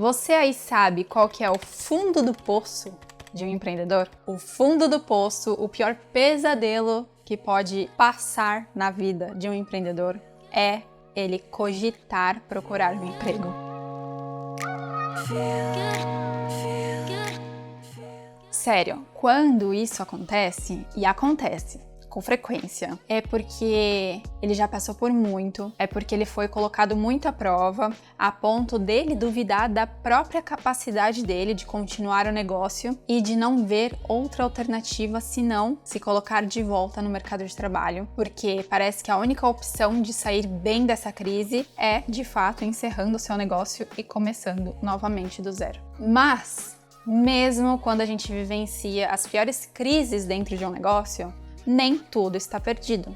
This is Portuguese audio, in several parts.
Você aí sabe qual que é o fundo do poço de um empreendedor? O fundo do poço, o pior pesadelo que pode passar na vida de um empreendedor é ele cogitar procurar um emprego. Sério, quando isso acontece, e acontece com frequência, é porque ele já passou por muito, é porque ele foi colocado muito à prova, a ponto dele duvidar da própria capacidade dele de continuar o negócio e de não ver outra alternativa senão se colocar de volta no mercado de trabalho, porque parece que a única opção de sair bem dessa crise é, de fato, encerrando o seu negócio e começando novamente do zero. Mas, mesmo quando a gente vivencia as piores crises dentro de um negócio, nem tudo está perdido.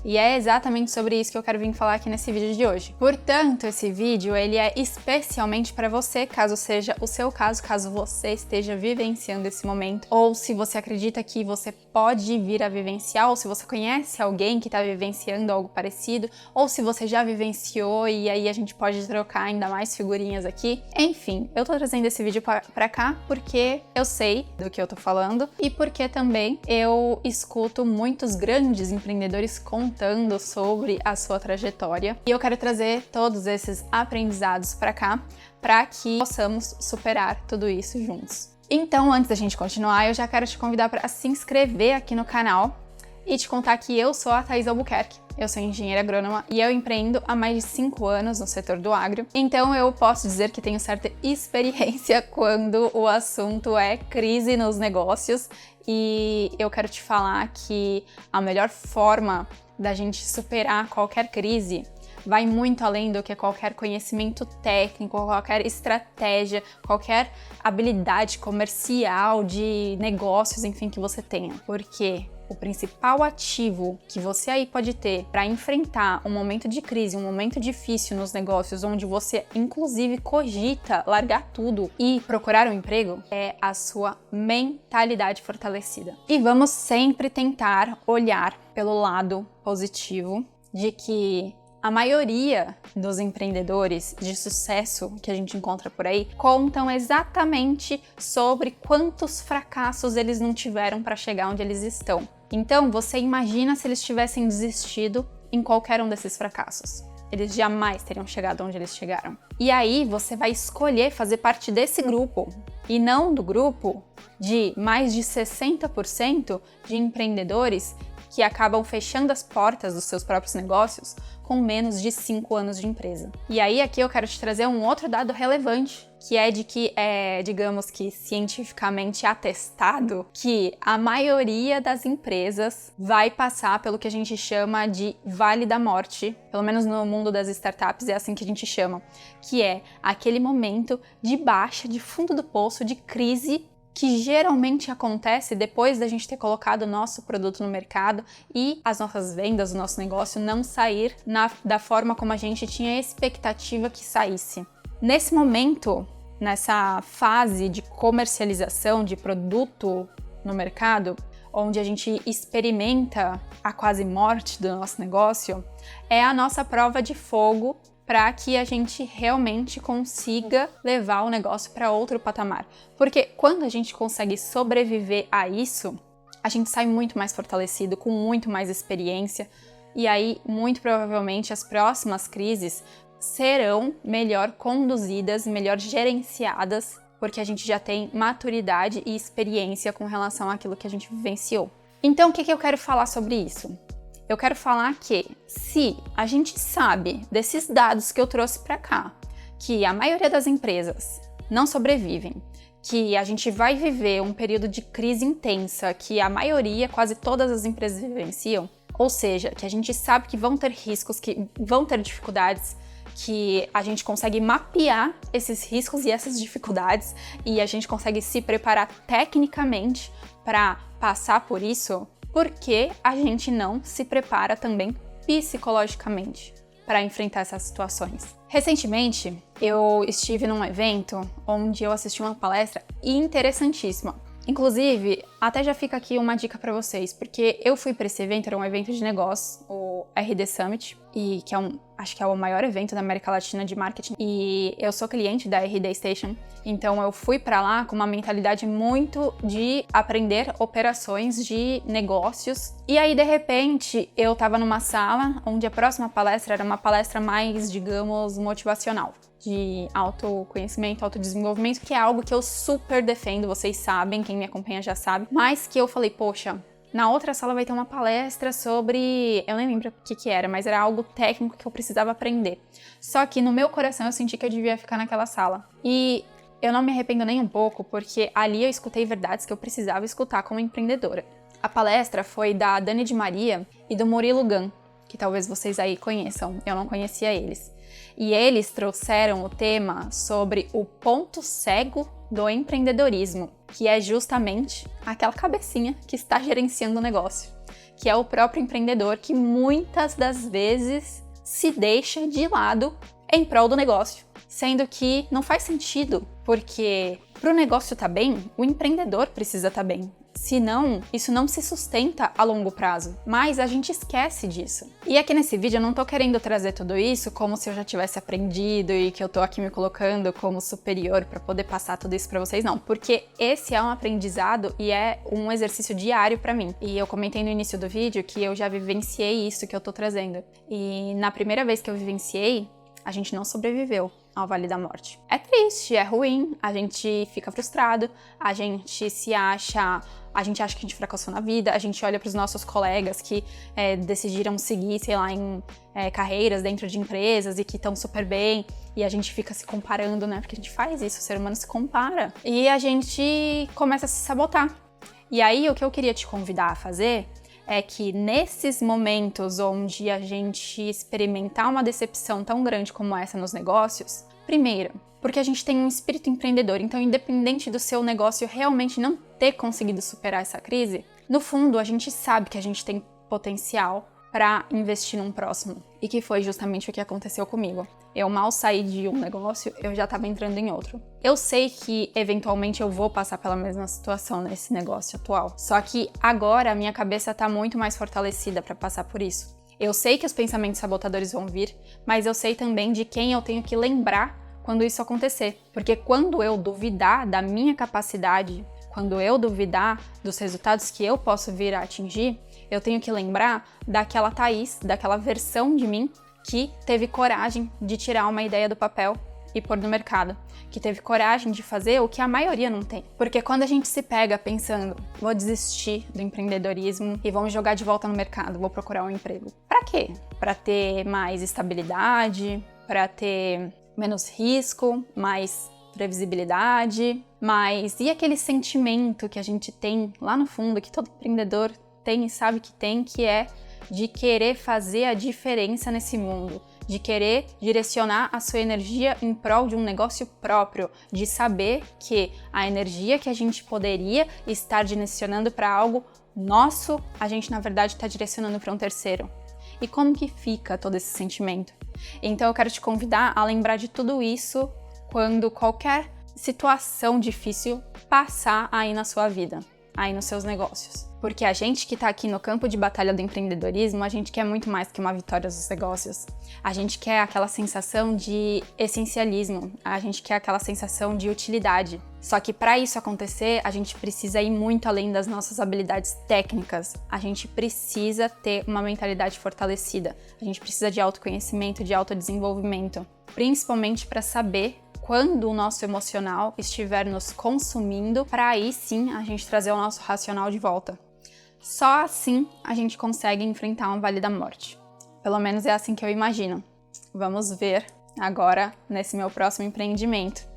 E é exatamente sobre isso que eu quero vir falar aqui nesse vídeo de hoje. Portanto, esse vídeo ele é especialmente para você, caso seja o seu caso, caso você esteja vivenciando esse momento, ou se você acredita que você pode vir a vivenciar, ou se você conhece alguém que está vivenciando algo parecido, ou se você já vivenciou e aí a gente pode trocar ainda mais figurinhas aqui. Enfim, eu tô trazendo esse vídeo para cá porque eu sei do que eu tô falando e porque também eu escuto muitos grandes empreendedores contando sobre a sua trajetória e eu quero trazer todos esses aprendizados para cá para que possamos superar tudo isso juntos. Então, antes da gente continuar, eu já quero te convidar para se inscrever aqui no canal e te contar que eu sou a Thaís Albuquerque. Eu sou engenheira agrônoma e eu empreendo há mais de 5 anos no setor do agro, então eu posso dizer que tenho certa experiência quando o assunto é crise nos negócios e eu quero te falar que a melhor forma da gente superar qualquer crise vai muito além do que qualquer conhecimento técnico, qualquer estratégia, qualquer habilidade comercial, de negócios, enfim, que você tenha. Porque o principal ativo que você aí pode ter para enfrentar um momento de crise, um momento difícil nos negócios, onde você inclusive cogita largar tudo e procurar um emprego, é a sua mentalidade fortalecida. E vamos sempre tentar olhar pelo lado positivo de que a maioria dos empreendedores de sucesso que a gente encontra por aí contam exatamente sobre quantos fracassos eles não tiveram para chegar onde eles estão. Então, você imagina se eles tivessem desistido em qualquer um desses fracassos. Eles jamais teriam chegado onde eles chegaram. E aí, você vai escolher fazer parte desse grupo e não do grupo de mais de 60% de empreendedores que acabam fechando as portas dos seus próprios negócios com menos de 5 anos de empresa. E aí aqui eu quero te trazer um outro dado relevante, que é de que é, digamos que cientificamente atestado, que a maioria das empresas vai passar pelo que a gente chama de Vale da Morte, pelo menos no mundo das startups é assim que a gente chama, que é aquele momento de baixa, de fundo do poço, de crise, que geralmente acontece depois da gente ter colocado o nosso produto no mercado e as nossas vendas, o nosso negócio não sair da forma como a gente tinha expectativa que saísse. Nesse momento, nessa fase de comercialização de produto no mercado, onde a gente experimenta a quase morte do nosso negócio, é a nossa prova de fogo para que a gente realmente consiga levar o negócio para outro patamar. Porque quando a gente consegue sobreviver a isso, a gente sai muito mais fortalecido, com muito mais experiência, e aí, muito provavelmente, as próximas crises serão melhor conduzidas, melhor gerenciadas, porque a gente já tem maturidade e experiência com relação àquilo que a gente vivenciou. Então, o que eu quero falar sobre isso? Eu quero falar que se a gente sabe desses dados que eu trouxe para cá, que a maioria das empresas não sobrevivem, que a gente vai viver um período de crise intensa, que a maioria, quase todas as empresas vivenciam, ou seja, que a gente sabe que vão ter riscos, que vão ter dificuldades, que a gente consegue mapear esses riscos e essas dificuldades e a gente consegue se preparar tecnicamente para passar por isso, porque a gente não se prepara também psicologicamente para enfrentar essas situações. Recentemente, eu estive num evento onde eu assisti uma palestra interessantíssima. Inclusive, até já fica aqui uma dica pra vocês, porque eu fui pra esse evento, era um evento de negócios, o RD Summit, e que acho que é o maior evento da América Latina de marketing, e eu sou cliente da RD Station, então eu fui pra lá com uma mentalidade muito de aprender operações de negócios, e aí de repente eu tava numa sala onde a próxima palestra era uma palestra mais, digamos, motivacional, de autoconhecimento, autodesenvolvimento, que é algo que eu super defendo, vocês sabem, quem me acompanha já sabe, mas que eu falei, poxa, na outra sala vai ter uma palestra sobre... eu nem lembro o que era, mas era algo técnico que eu precisava aprender. Só que no meu coração eu senti que eu devia ficar naquela sala. E eu não me arrependo nem um pouco, porque ali eu escutei verdades que eu precisava escutar como empreendedora. A palestra foi da Dani de Maria e do Murilo Gun, que talvez vocês aí conheçam, eu não conhecia eles. E eles trouxeram o tema sobre o ponto cego do empreendedorismo, que é justamente aquela cabecinha que está gerenciando o negócio, que é o próprio empreendedor que muitas das vezes se deixa de lado em prol do negócio, sendo que não faz sentido, porque para o negócio estar bem, o empreendedor precisa estar bem. Senão, isso não se sustenta a longo prazo, mas a gente esquece disso. E aqui nesse vídeo eu não tô querendo trazer tudo isso como se eu já tivesse aprendido e que eu tô aqui me colocando como superior para poder passar tudo isso para vocês, não, porque esse é um aprendizado e é um exercício diário para mim. E eu comentei no início do vídeo que eu já vivenciei isso que eu tô trazendo. E na primeira vez que eu vivenciei, a gente não sobreviveu ao Vale da Morte. É triste, é ruim, a gente fica frustrado, a gente acha que a gente fracassou na vida, a gente olha para os nossos colegas que decidiram seguir, sei lá, em carreiras dentro de empresas e que estão super bem, e a gente fica se comparando, né? Porque a gente faz isso, o ser humano se compara. E a gente começa a se sabotar. E aí, o que eu queria te convidar a fazer é que nesses momentos onde a gente experimentar uma decepção tão grande como essa nos negócios, primeiro, porque a gente tem um espírito empreendedor, então independente do seu negócio realmente não ter conseguido superar essa crise, no fundo a gente sabe que a gente tem potencial para investir num próximo. E que foi justamente o que aconteceu comigo. Eu mal saí de um negócio, eu já estava entrando em outro. Eu sei que eventualmente eu vou passar pela mesma situação nesse negócio atual. Só que agora a minha cabeça está muito mais fortalecida para passar por isso. Eu sei que os pensamentos sabotadores vão vir, mas eu sei também de quem eu tenho que lembrar quando isso acontecer. Porque quando eu duvidar da minha capacidade, quando eu duvidar dos resultados que eu posso vir a atingir, eu tenho que lembrar daquela Thaís, daquela versão de mim que teve coragem de tirar uma ideia do papel e pôr no mercado, que teve coragem de fazer o que a maioria não tem. Porque quando a gente se pega pensando, vou desistir do empreendedorismo e vou me jogar de volta no mercado, vou procurar um emprego. Pra quê? Pra ter mais estabilidade, pra ter menos risco, mais previsibilidade, mas e aquele sentimento que a gente tem lá no fundo, que todo empreendedor tem e sabe que tem, que é de querer fazer a diferença nesse mundo, de querer direcionar a sua energia em prol de um negócio próprio, de saber que a energia que a gente poderia estar direcionando para algo nosso, a gente na verdade está direcionando para um terceiro. E como que fica todo esse sentimento? Então eu quero te convidar a lembrar de tudo isso quando qualquer situação difícil passar aí na sua vida, aí nos seus negócios. Porque a gente que tá aqui no campo de batalha do empreendedorismo, a gente quer muito mais que uma vitória dos negócios. A gente quer aquela sensação de essencialismo, a gente quer aquela sensação de utilidade. Só que para isso acontecer, a gente precisa ir muito além das nossas habilidades técnicas. A gente precisa ter uma mentalidade fortalecida. A gente precisa de autoconhecimento, de autodesenvolvimento, principalmente para saber quando o nosso emocional estiver nos consumindo, para aí sim a gente trazer o nosso racional de volta. Só assim a gente consegue enfrentar um Vale da Morte. Pelo menos é assim que eu imagino. Vamos ver agora nesse meu próximo empreendimento.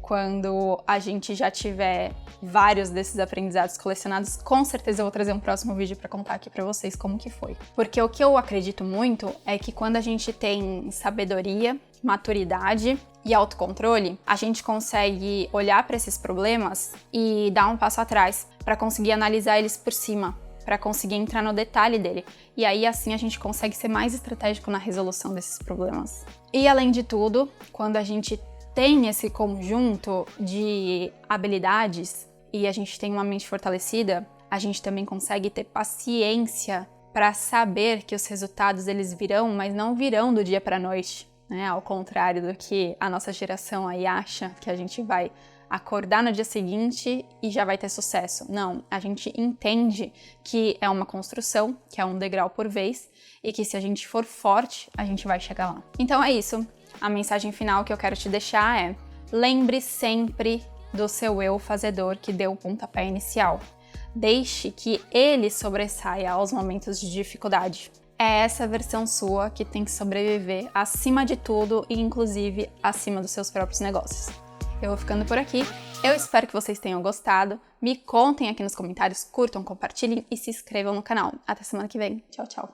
Quando a gente já tiver vários desses aprendizados colecionados, com certeza eu vou trazer um próximo vídeo para contar aqui para vocês como que foi. Porque o que eu acredito muito é que quando a gente tem sabedoria, maturidade e autocontrole, a gente consegue olhar para esses problemas e dar um passo atrás para conseguir analisar eles por cima, para conseguir entrar no detalhe dele. E aí assim a gente consegue ser mais estratégico na resolução desses problemas. E além de tudo, quando a gente tem esse conjunto de habilidades, e a gente tem uma mente fortalecida, a gente também consegue ter paciência para saber que os resultados eles virão, mas não virão do dia para a noite, né? Ao contrário do que a nossa geração aí acha, que a gente vai acordar no dia seguinte e já vai ter sucesso. Não, a gente entende que é uma construção, que é um degrau por vez e que se a gente for forte, a gente vai chegar lá. Então é isso. A mensagem final que eu quero te deixar é: lembre sempre do seu eu fazedor que deu o pontapé inicial. Deixe que ele sobressaia aos momentos de dificuldade. É essa versão sua que tem que sobreviver acima de tudo e inclusive acima dos seus próprios negócios. Eu vou ficando por aqui. Eu espero que vocês tenham gostado. Me contem aqui nos comentários, curtam, compartilhem e se inscrevam no canal. Até semana que vem. Tchau, tchau.